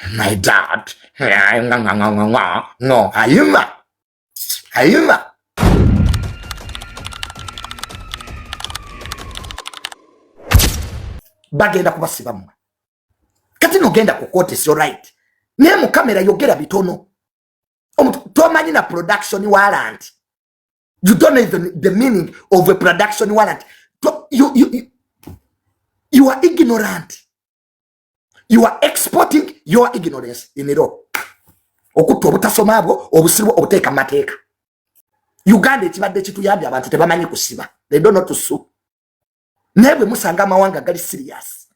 My dad. No, ayuma. Bagenda kubasiba mwa. Kati nogenda ku court is right. Ne mu kamera yogera bitono. Tomanyi na production warrant. You don't know the meaning of a production warrant. You are ignorant. You are exporting your ignorance in it all. Okutu obutasoma abo obusibo obuteka mateeka. Uganda ekibadde kituyambye abantu tebamanyi kusiba. They don't know to sue. Nebwe musanga mawanga gali serious.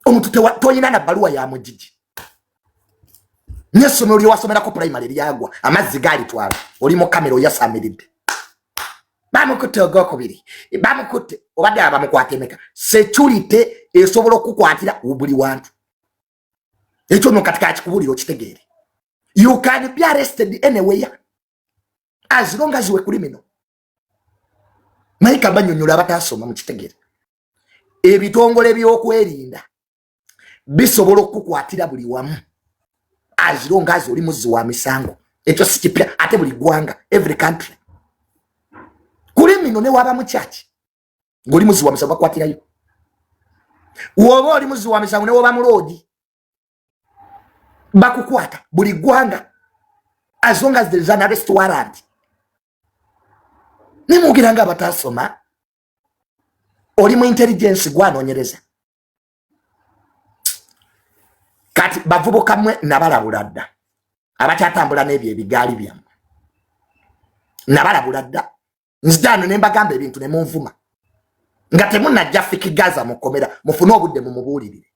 Omuntu toyina na baluwa ya mujiji. Nyesomero lyo wasomera ko primary lyagwa amazzi gali twala oli mu kamera yasamiride. Bamukutte ogokubiri. Bamukutte obadde abamukwata security esobola okukwatira ubuli wantu. Ekyo no katika kikubuliro kitegeere. You can be arrested anywhere as long as you are criminal. Maika banyonyola abatasoma mu kitegeere. Ebitongole by'okwerinda bisobola okukwatira buli wamu as long as oli muzi wa misango. Ekyo sikipya ate buli gwanga every country. Criminal ne waba mu church ngoli muzi wa misango bakwatirayo. Woba oli muzi wa misango ne woba mu road bakukwata buli gwanga as long as there is an arrest warrant. Nimugiranga abatasoma oli mu intelligence gwanonyereza. Kati bavubuka mwe nabalabulada abakyatambula n'ebyo ebigaali byammwe nabalabulada nzidano ne mbagamba ebintu ne munvuma nga temunajja fikigaza mukomera mufune obudde mu mubuulirire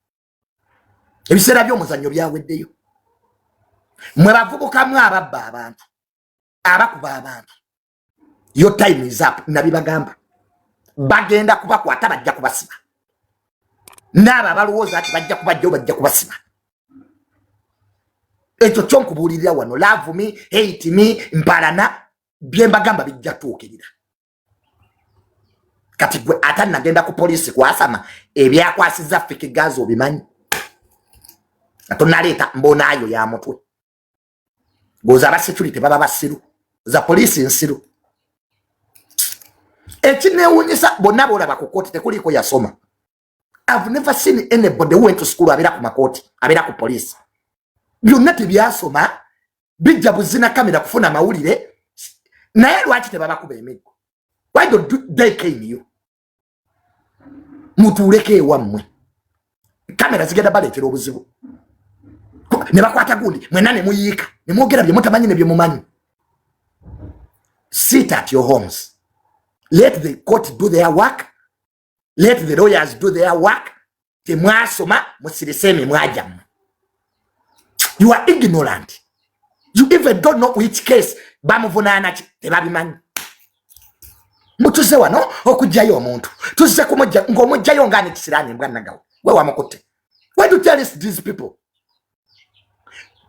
ebiseera by'omuzannyo byaweddeyo. Mwe bavubuka mwe ababba abantu abakuba abantu your time is up. Nabibagamba bagenda kubakwata bajja kubasiba n'aba balowooza ati bajja kubajja bajja kubasiba. Ekyo kyonkubuulirira wano love me hate me mpalana byembagamba bijja tuukirira. Kati gwe atani nagenda ku police kwasama ebyakwasiza fikigazo bimanyi atonaleta mbonaayo ya mutwe goza ba security baba basiru za police nsiru. Ekinewunyisa bonna bolaba ku court tekuliko yasoma. I've never seen anybody who went to school abira ku makoti abira ku police. Byonna tebyasoma bijja buzina kamera kufuna mawulire naye lwaki tebabakuba emiggo. Why don't they cane you? Mutuleke ewammwe kamera zigenda baleetera obuzibu ne bakwata gundi mwena ne muyiika ne mwogera bye mutamanyi ne bye mumanyi. Sit at your homes. Let the court do their work. Let the lawyers do their work. Temwasoma musiriseme mwajamu. You are ignorant. You even don't know which case bamuvunana tebabimanyi. Mutuze wano okujjayo omuntu tuze kumujja ng'omujjayo ngani kisirani mbwanagawo we wamukutte. Why do you tell these people?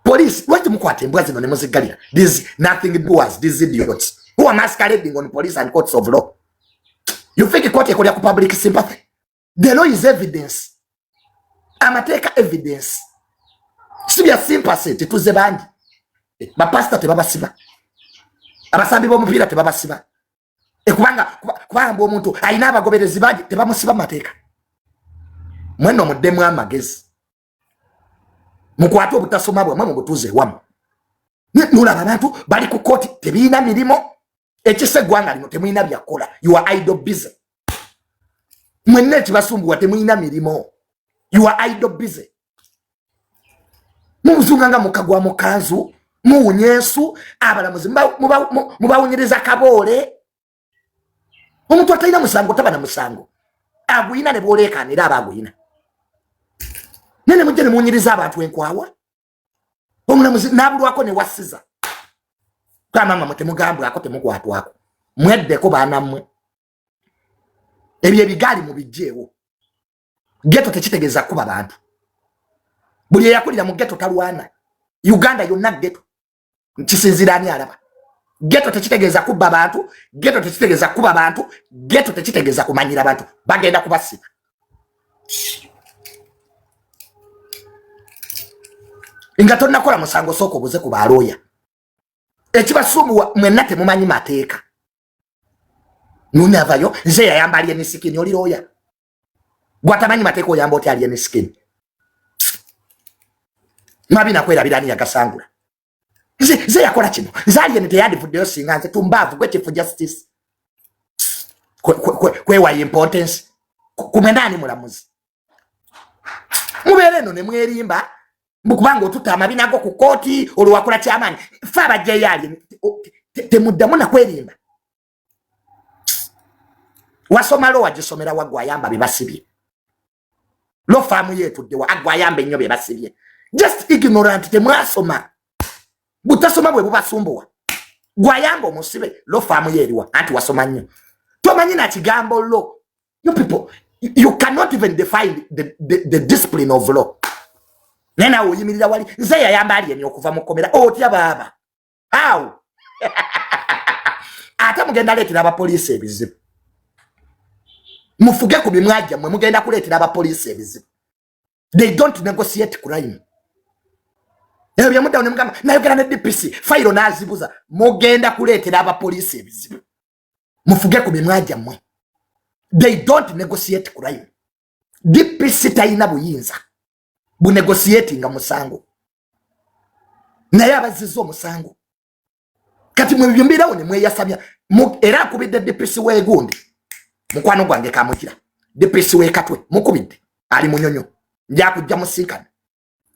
Police, what do you mukwate mbwa zino ne muzigalira? These nothing doers, these idiots who are masquerading on police and courts of law. You think court ekolya ku public sympathy? The law is evidence. Amateka evidence. Sibya sympathy tuze bandi. Bapasta tebabasiba. Abasambi b'omupiira tebabasiba. Kubanga omuntu ayina abagoberezi bangi tebamusiba mateeka. Mweno muddemu amagezi. Mukwate obutasoma bwe mu butuze wamu. Nulaba abantu bali ku kooti tebiina mirimo. Ekise gwanga lino temuyina byakola. You are idle busy. Mwenne ekibasumbuwa temuyina mirimo. You are idle busy. Muzunganga mukagwa mukanzu muunyesu abalamuzi mubawunyiriza kaboole. Omuntu atalina musango taba na musango. Aguyina ne boolekanira abaguyina. Nene mujje ne munyiriza abantu enkwawa. Omulamuzi nabulwako ne wasiza. Kama mama temugambwe ako temukwatwako. Mweddeko baana mmwe. Ebyo ebigaali mu bijjeewo. Ghetto tekitegeza kuba bantu. Buli eyakulira mu ghetto talwana. Uganda yonna ghetto. Nkisinzirani alaba. Ghetto tekitegeza kuba bantu, ghetto tekitegeza kuba bantu, ghetto tekitegeza kumanyira bantu. Bagenda kubasiba. nga tonnakola musango soko obuze ku baloya ekibasumbuwa mwenna temumanyi mateeka nunavayo nze yayamba alien skin oli loya gwatamanyi mateeka oyamba oti alien skin mabina kwerabirani yagasangula nze yakola kino nze alien teyandivuddeyo singa nze tumbaavu gwe chief justice kwewa importance kumenani mulamuzi mubeere eno ne mwerimba mukubanga otuta amabina go ku kooti olwakola kyamaanyi fe abajjayo alien temuddamu nakwerimba wasoma lo wagisomera wagwayamba bebasibye lo faamu yetuddewa agwayamba ennyo bebasibye just ignorant temwasoma butasoma bwe bubasumbuwa gwayamba omusibe lo faamu yeriwa anti wasoma nnyo tomanyi na kigambo lo. You people, you cannot even define the discipline of law. Nena oyimirira wali nze yayamba alien okuva mukomera otya baba how ate mugenda letera aba police ebizibu mufuge ku bimwajja mwe mugenda kuletera aba police ebizibu. They don't negotiate crime. Ebyo mudawo ne mugamba nayogera ne DPC file nazibuza mugenda kuletera aba police ebizibu mufuge ku bimwajja mwe. They don't negotiate crime. DPC tayina buyinza bu negotiating musango naye abazizo musango kati mwe byombirawo ne mweyasabya era kubidde DPC wegundi mukwano gwange kamukira DPC we katwe mukubidde ali munyonyo nja kujja musinkana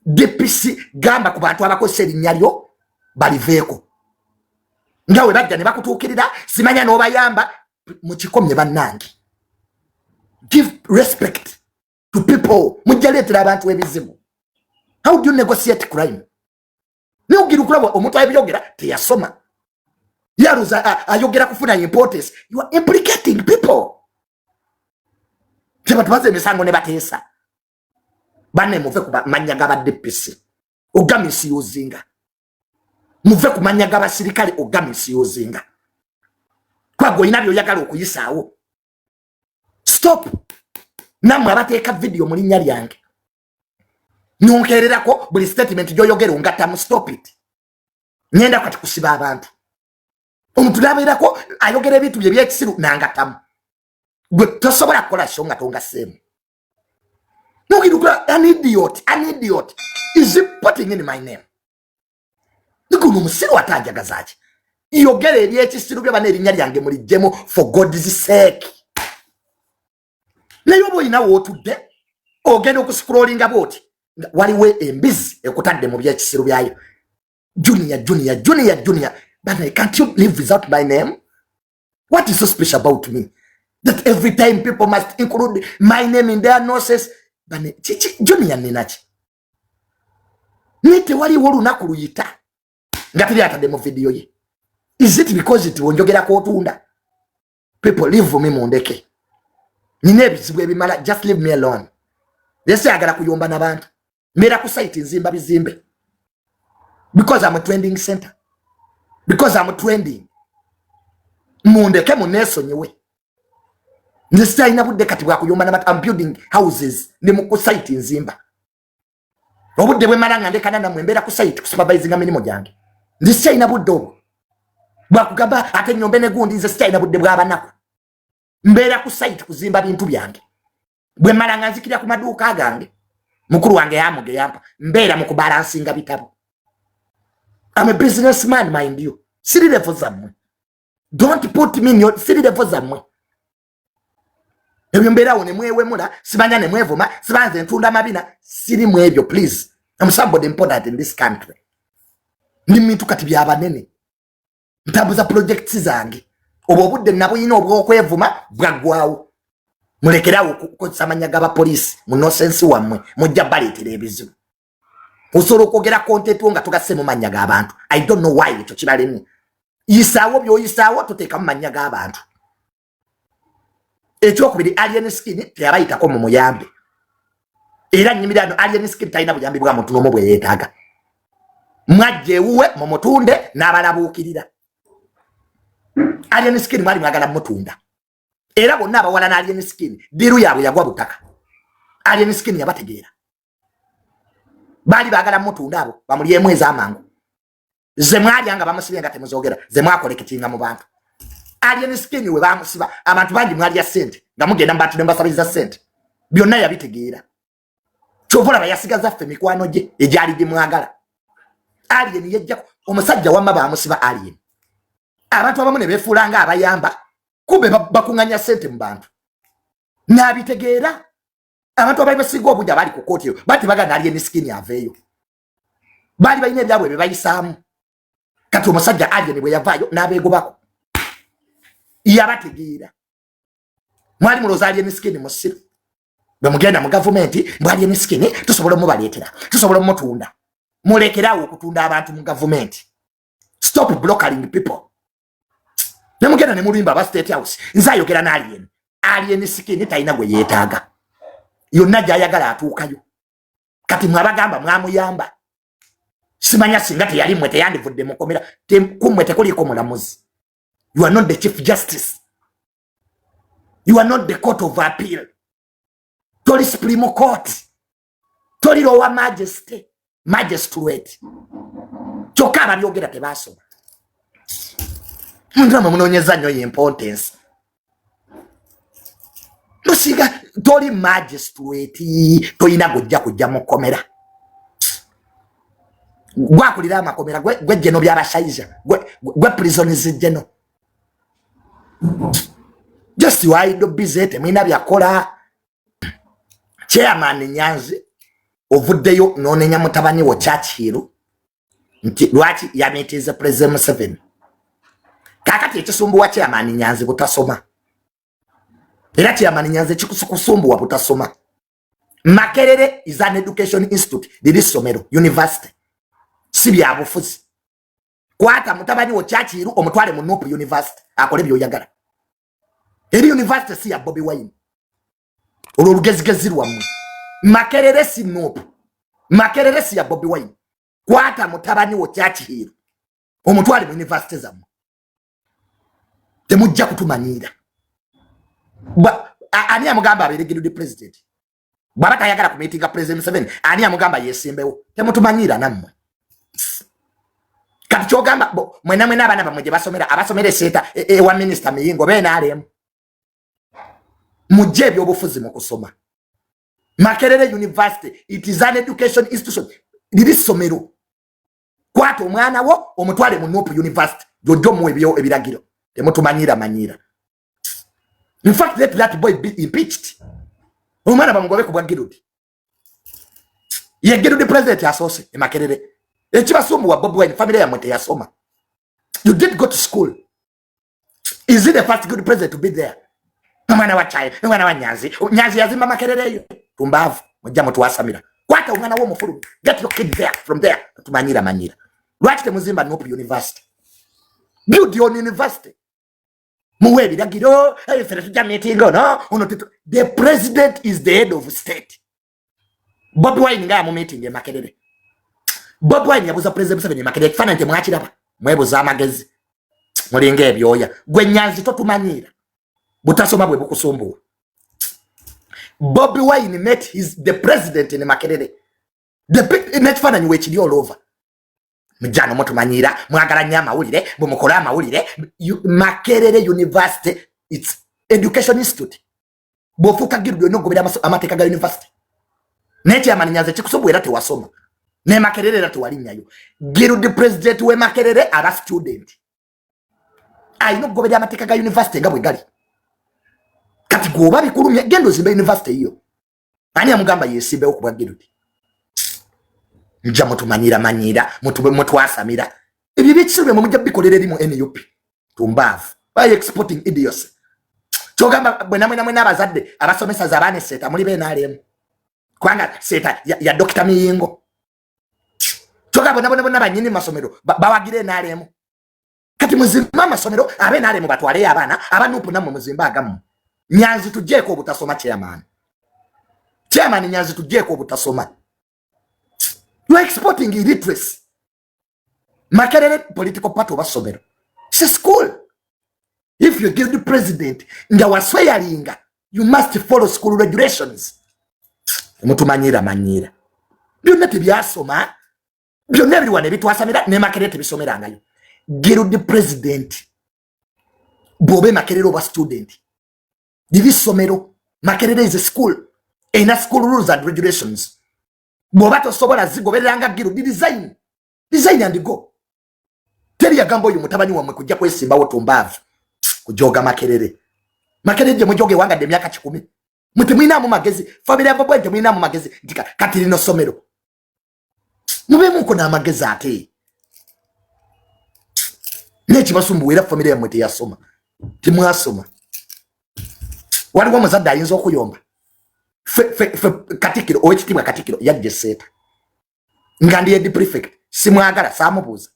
DPC gamba ku bantu abakozesa erinnyalyo baliveeko ngawe bajja ne bakutuukirira simanya n'obayamba mukikomye bannange. Give respect to people. Mujaletera abantu ebizibu. How do you negotiate crime? Neogiru kulabo omuntu abyogera teyasoma. Yaruza ayogera kufuna importance. You are implicating people. Teba tubaze misango ne batesa. Bane muve ku manyaga ba DPC. Ogamisi yozinga. Muve ku manyaga ba sirikali ogamisi yozinga. Kwago inabyo yagala okuyisaawo. Stop. Namwe abateeka video muri nya lyange. Nyonkererako buli statement joyogera ngatamu stop it. Nyenda kati kusiba abantu. Omuntu nabeerako ayogera ebintu bye byekisiru nangatamu. Gwe tosobola kukola shonga tonga semu. Nogidukula an idiot is putting in my name. Nikuno musiru atajagazaji. Yogera ebyekisiru byabane erinnya lyange muri jemo for God's sake. Nayo boyina wotudde ogenda okuscrollinga boti waliwe embizi ekutadde mu byekisiru byayo junior but can't you live without my name? What is so special about me that every time people must include my name in their noses? Bane junior ninachi nite waliwo olunaku luyita nga tuli atadde mu video ye. Is it because it wonjogera ko otunda? People leave me mundeke. Ninebizibu ebimala, just leave me alone. Lese agala kuyomba nabantu. Mera ku site nzimba bizimbe. Because I'm a trending center. Because I'm trending. Mundeke muneso nyewe. Nzisa inabudde kati bwa kuyomba nabantu. I'm building houses ne mu ku site nzimba. Obudde bwe malanga ndekana na mwembera ku site kusupervising amini gyange. Nzisa inabudde obo. Bwa kugamba ate nyombe ne gundi nzisa inabudde bwa banaku. Mbera ku site kuzimba bintu byange. Bwe malanga nzikira ku maduuka agange. Mukuru wange yamuge yampa. Mbera mu kubalansinga bitabo. I'm a businessman, mind you. Siri level zamwe. Don't put me in your siri level zamwe. Ebyo mbera one mwewe mula, sibanya ne mwevuma, sibanze ntunda mabina, siri mwebyo please. I'm somebody important in this country. Ndi mintu kati byabanene. Ntabuza projects zange. Obobudde nabo yino obwokwevuma bwagwawo. Mulekerawo kusamanya gaba police mu nonsense wamwe mujja baletera ebizibu. Osoro kogera content nga tugase mu manya g'abantu. I don't know why ekyo kibalemu. Yisawo byo yisawo tuteka mu manya g'abantu. Ekyo kubiri alien skin teyabayita ko mu muyambe. Era nyimirano alien skin tayina buyambi bwa muntu nomo bwe yetaga. Mwajje uwe mu mutunde n'abalabukirira. Alien skin mwali mwagala mutunda. Era bonna abawala na alien skin diru yabwe yagwa butaka. Alien skin yabategeera. bali bagala mutunda abo bamulye mwezi amangu ze mwali anga bamusibye nga temuzogera ze mwakolekitinga mu bantu alien skin we bamusiba abantu bangi mwali ya sente nga mugenda mbatu nemba sabiza sente byonna yabitegeera chovola bayasigaza ffe mikwano gye ejali gye mwagala alien yejja omusajja wamma bamusiba alien abantu abamu ne befuulanga abayamba kumbe bakunganya sente mu bantu nabitegeera abantu abali basiga obuja bali ku kooti eyo bati bagana alien skin aveeyo bali balina ebyabwe bye bayisaamu kati omusajja alien bwe yavaayo n'abeegobako yabategeera mwali muloza alien skin musiru bwe mugenda mu gavumenti mbw alien skin tusobola mubaleetera tusobola mutunda mulekerawo okutunda abantu mu gavumenti stop blocking people ne mugenda ne mulimba aba state house nze ayogera n'alien alien skin talina gwe yeetaaga yonna gyayagala atuukayo kati mwabagamba mwamuyamba simanya singa teyali mwe teyandivudde mukomera kumwe tekuliko mulamuzi. You are not the chief justice, you are not the court of appeal, toli supreme court, toli lower majesty magistrate kyokka ababyogera tebasoma ndama munonyeza nnyo importance musiga toli magistrate toyina gojja kujja mukomera gwakulira amakomera gwe jeno byabashaija gwe prisons jeno just why do busy mwina byakola chairman Nyanzi ovuddeyo nonenya mutabani wo Churchill nti lwaki yametiza President Museveni kakati ekisumbuwa chairman Nyanzi butasoma era chairman Nyanzi kikusukusumbuwa butasoma. Makerere is an education institute liri somero university sibya bufuzi kwata mutabani wo Churchill omutwale mu Nuupu University akole byoyagala eri university si ya Bobi Wine olwo lugezigezirwa mu Makerere si Nuupu Makerere si ya Bobi Wine kwata mutabani wo Churchill omutwale mu university zamu temujja kutumanyira ani amugamba aberegeru di president baba tayagala ku meeting ga President Museveni ani amugamba yesimbewo temutumanyira nammwe kati kyogamba mwena abana bamwe gye basomera abasomera seta wa minister Miyingo bena alemu mujje by'obufuzi mu kusoma. Makerere University it is an education institution liri somero kwata omwana wo omutwale mu Nuupu University jojo mu ebyo ebiragiro temutumanyira manyira. In fact, let that boy be impeached. Umana bamugobe kubwa Girudi. Ye Girudi president asose e Makerere. Ekibasumbu wa Bobi Wine family ya mwete yasoma. You did go to school. Is it the first good president to be there? Umana wa chai, umana wa Nyanzi. Nyanzi yazimba Makerere yo. Tumbavu, mujja mutu wasamira. Kwata umwana wo mufuru. Get your kid there from there. Tumanyira manyira. Lwaki temuzimba Nuupu University. Build your university. Muwe biragiro fere tujja meeting no uno the president is the head of state. Bobi Wine nga mu meeting e Makerere. Bobi Wine yabuza President Museveni Makerere kifana nte mwakiraba mwebuza amagezi mulinga ebyoya gwe Nyanzi totumanyira butasoma bwe bukusumbuwa. Bobi Wine met the president in Makerere the net fana nyiwe kiri all over mjano mutumanyira mwagala nya amawulire bumukola amawulire. Makerere University it's education institute bofuka Girudi no gobera amateka ga university neti amanyanze kikusubwera te wasoma ne Makerere ratu walinyayo Girudi president we Makerere ara student ayino gobera amateka ga university ngabwe gali kati goba bikulumye gendo zimbe university hiyo ani amugamba yesimbe okubwa Girudi nja mutumanyira manyira mutwasamira ebyo bikisubwe mu mujja bikolera eri mu NUP tumbavu by exporting idiots. Chogamba mwena abazadde abasomesa zabane seta muri bena alemu kwanga seta ya Dr. Miyingo chogamba bona banyini masomero bawagire na alemu kati muzimba masomero abena alemu batwale abana abanupu namwe muzimba agamu. Nyanzi tujje ko butasoma chairman Nyanzi tujje ko butasoma. You are exporting illiteracy. Makerere political party basomero. It's a school. If you give the president nga wasweyalinga, you must follow school regulations. Mutumanyira manyira. byonna tebyasoma byonna biri wane bitwasamira ne Makerere tebisomerangayo Girudi president bobe Makerere oba student divi somero Makerere is a school in a school rules and regulations boba tosobola zigobereranga Girudi design and go teri yagambo uyu mutabani wamwe kujja kwesimba wotumbavu kujoga Makerere je mujoge wanga de myaka 10 muti mwina mu magezi family yabo bwente mwina mu magezi ndika katiri no somero mube muko na magezi ate nechi basumbuwera family ya mwete yasoma timwasoma waliwo muzadde ayinza okuyomba katikiro owekitimwa katikiro yajje seta ngandi yedi prefect simwagala samubuza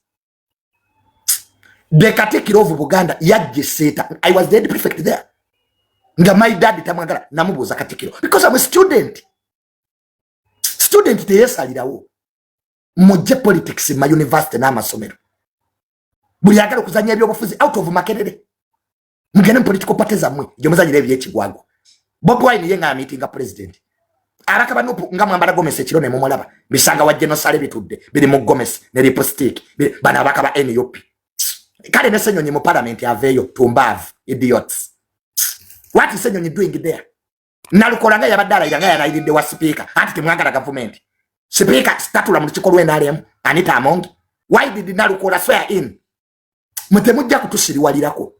the katikiro of Buganda yajje seta I was the head prefect there nga my dad tamwagala namubuza katikiro because I'm a student teyesalirawo mujje politics ma university na masomero buli agala kuzanya ebyobufuzi out of Makerere mugene political parties amwe je muzanyire ebyekigwago Bob Wine yenga meeting president araka banopu nga mwambala Gomez ekiro ne mumulaba bisanga wa genocide bitudde biri mu Gomez ne lipstick bana bakaba NUP kale ne senyonyi mu parliament aveyo tumbavu idiots what is senyonyi doing there nalukolanga yabadala iranga yanaidde wa speaker ati temwagala government speaker statula mu kikolwe NRM Anita Among why did nalukola swear in mutemujja kutusiriwalirako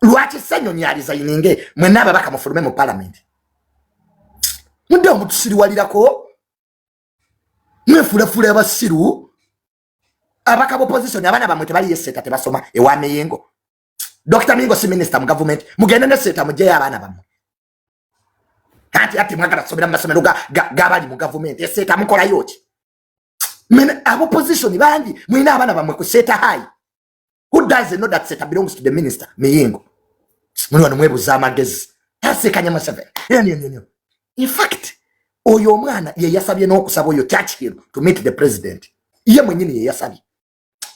lwaki senyonyi alizayininge mwenaba baka mufulume mu parliament mundo mutusiriwalirako mwefulafula abasiru abaka opposition abana bamwe tebali yeseta tebasoma ewa Mengo Dr. Mingo si minister mu government mugende ne seta muje abana bamwe ati mwagala sobera masomero gabali mu government eseta mukola yoki men opposition bandi mwina abana bamwe ku seta high who doesn't know that seta belongs to the minister Mengo muni wano mwebuza amagezi yasekanya masebe in fact oyo mwana ye yasabye n'okusaba oyo Churchill to meet the president ye mwenyini ye yasabye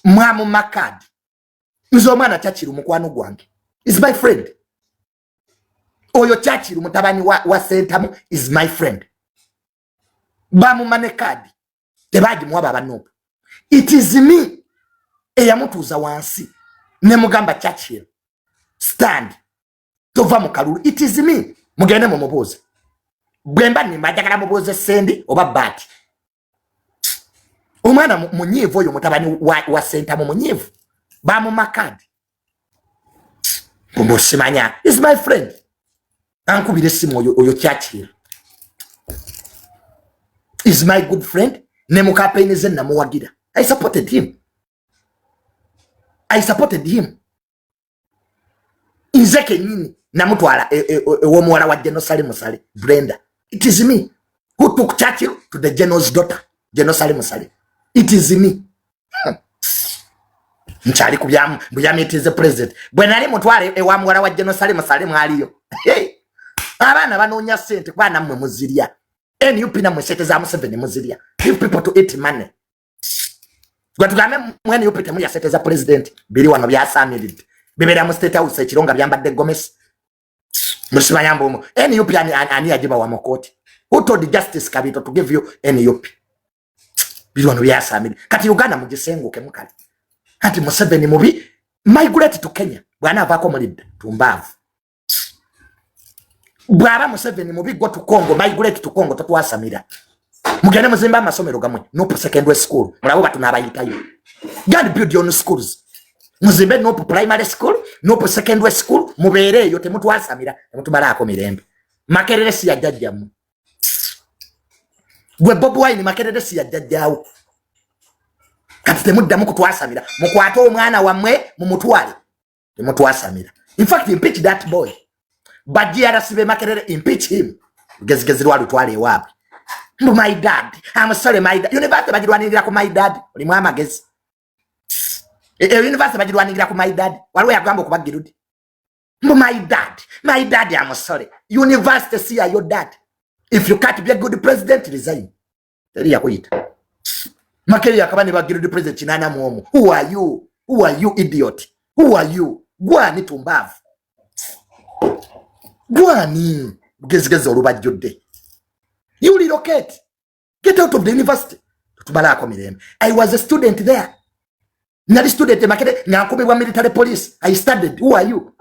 mwamu makadi nzo mwana Churchill mukwano gwange is my friend oyo Churchill mutabani wa Sentamu is my friend bamu manekadi tebaji mwaba banopo it is me eyamutuza wansi ne mugamba Churchill stand tova mukalulu it is me mugende mu mubuze bwemba ni majagala mubuze sendi oba bati umwana munyivu oyo mutabani wa Sentamu munyivu bamu makadi kumbo simanya is my friend ankubire simu oyo Churchill is my good friend ne mukampeni ze namuwagira I supported him inzeke nini namutwala wo muwala wa Genocide Musale Brenda it is me who took Churchill to the general's daughter Genocide Musale it is me nchali kubyamu buyame it is the president bwenali mutwale ewa muwala wa Genocide Musale mwaliyo abana banonya sente kwana mmwe muziria NUP na mwesete za Museveni muziria give people to eat money gwatugame mwene UP temu ya sete za president bili wano byasamilid bibera mu state house ekironga byambadde Gomez musimanyambo mu NUP ani ajiba wa mokoti who told Justice Kabito to give you NUP bili wano byasamilid kati Uganda mugisenguke mukali kati Museveni mubi migrate to Kenya bwana avako mulid tumbavu bwaba Museveni mubi go to Congo migrate to Congo totwasamira mugende muzimba amasomero gamwe no secondary school mulabo batunabayitayo God build your schools muzimbe no primary school no secondary school mubere yote mutu wasamira mutu barako mirembe Makerere si yajjajamu gwe Bob Wine Makerere si yajjajawo kati temudda muku twasamira mukwato omwana wamwe mu mutwale temutu wasamira in fact impeach that boy Bajia sibe Makerere impeach him gezigezi lwalu twale wapi my dad I'm sorry my dad university bagirwanirira ku my dad oli mwama gezi university bagirwanirira ku my dad waliwo yagamba ku bagirudi my dad I'm sorry university see your dad if you can't be a good president resign teri yakuyita Makerere yakabani bagirudi president kinana muomo who are you idiot who are you gwani tumbavu gwani gezigezi olubajjodde yuli relocate. Get out of the university. I was a student there. Not a student in Makere, military police. I studied. Who are you?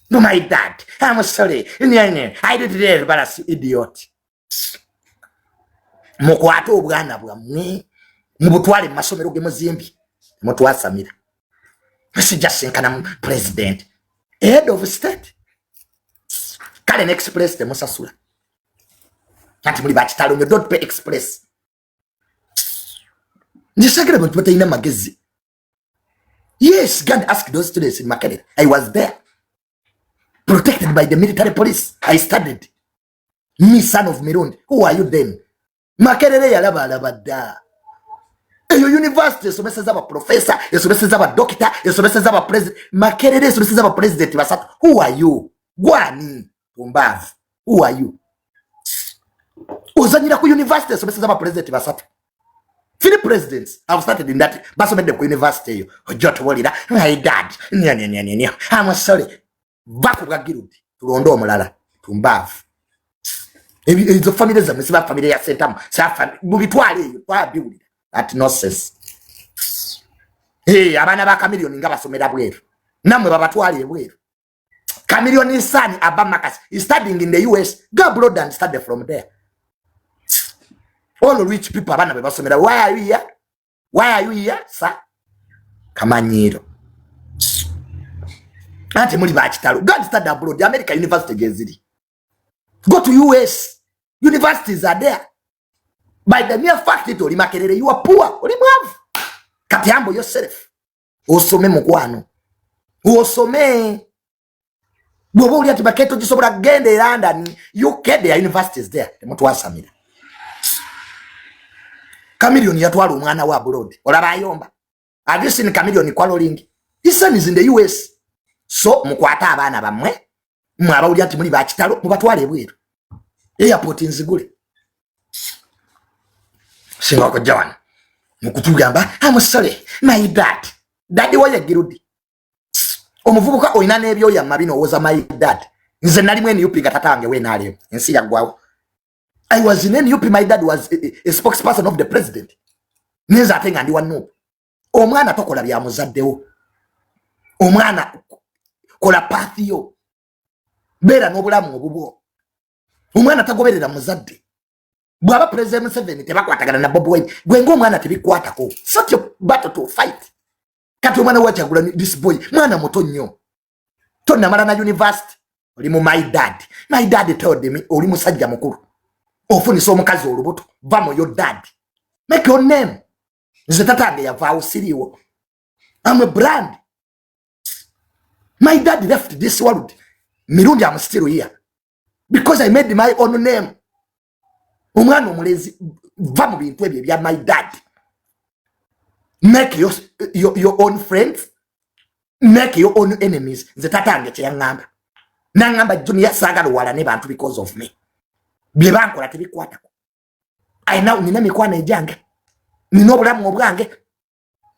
No, my dad. I'm sorry. I did it, but as idiot. Mokwato obwana bwamwe mubutwale masomero ge muzimbi mutwasamira. This is just kana president. Head of state. Kalen express the musasula. Ati muri bachitalo nyo don't pay express. Nisagire abantu batayina magezi. Yes, God asked those students in Makerere. I was there. Protected by the military police. I studied. Me, son of Mirundi. Who are you then? Makerere yalaba alabada. Eyo university somesa zaba professor, somesa zaba doctor, somesa zaba president. Makerere somesa zaba president basatu. Who are you? Gwani umbavu. Who are you? Uzanyira ku university somesa zaba president basatu. Three presidents have started in that. Baso mende ku university yo. Ojoto wolira. My dad. Nya. I'm sorry. Baku bwagirudi. Tulondo omulala. Tumbavu. Izo family za mesiba family ya sentamu. Sa family. Mubitwale yo. Kwa biwulira. That nonsense. Hey, abana ba Chameleone nga basomera bweru. Namwe babatwale bweru. Chameleone insani abamakasi. He's studying in the US. Go abroad and study from there. All rich people abana be basomera. Why are you here? Why are you here, sir? Kamanyiro. Ante muri bachitalo. Go study abroad. The American University geziri. Go to US. Universities are there. By the mere fact that oli Makerere, you are poor. Oli mwavu. Kati hambo yourself. Osome mkwano. Osome. Bobo uli ati baketo jisobora gende London. You get their universities there. Mutu wasamira. Chameleone yatwala umwana wa abroad. Olaba ayomba. Have you seen Chameleone kwa lolingi? His son is in the US. So mukwata abana bamwe. Mwaba uli ati muri bachitalo mubatwale bweru. Airport nzigule. Singoko John. Mukutugamba, I'm sorry. My dad. Daddy waye girudi. Omuvubuka oyina nebyo ya mabino oza my dad. Nze nali mwe NUP gatatange we nali. Ensi ya gwawo. I was in NUP, my dad was a spokesperson of the president. Neza atenga ndi wanu. Omwana tokola bya muzaddewo. Omwana kola pathiyo. Bera n'obulamu obubwo. Omwana tagoberera muzadde. Bwaba President Museveni tebakwatagana na Bobi Wine. Gwengo omwana tebikwatako. Such a battle to fight. Kati omwana wachagula this boy. Mwana muto nnyo. Tonna mara na university. Oli mu my dad. My dad told me oli musajja mukulu. Ofunisa omukazi olubuto. Vamo your dad. Make your name. Nze tatange yavaawo siriwo. I'm a brand. My dad left this world. Mirundi I'm still here. Because I made my own name. Umwana omulezi va mu bintu ebyo bya my dad. Make your own friends. Make your own enemies. Nze tatange kyangamba. Nangamba Junior sagala wala ne bantu because of me. Bye bankola tebikwatako. I now nina mikwana ejange. Nina obulamu obwange.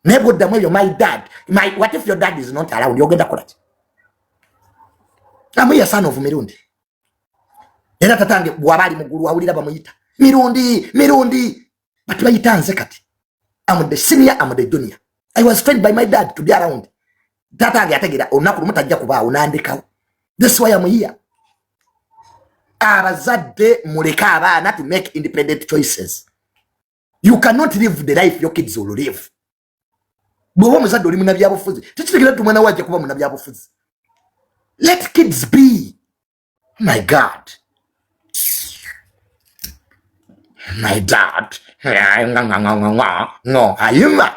Neboddamu ebyo my dad. What if your dad is not around? Yogenda kola ki? I'm a son of Mirundi. Era tatange bwabali mugulu awulira bamuyita Mirundi. But bayitanze kati. I'm the senior, I'm the junior. I was trained by my dad to be around. Tatange ategera onaku mutajja kuba onandikawo. That's why I'm here. Abazadde muleka abaana to make independent choices. You cannot live the life your kids will live. Bwoba muzadde oli muna byabufuzi. Tekitegera tu mwana wajja kuba muna byabufuzi. Let kids be. My God. My dad. No, Ayuma.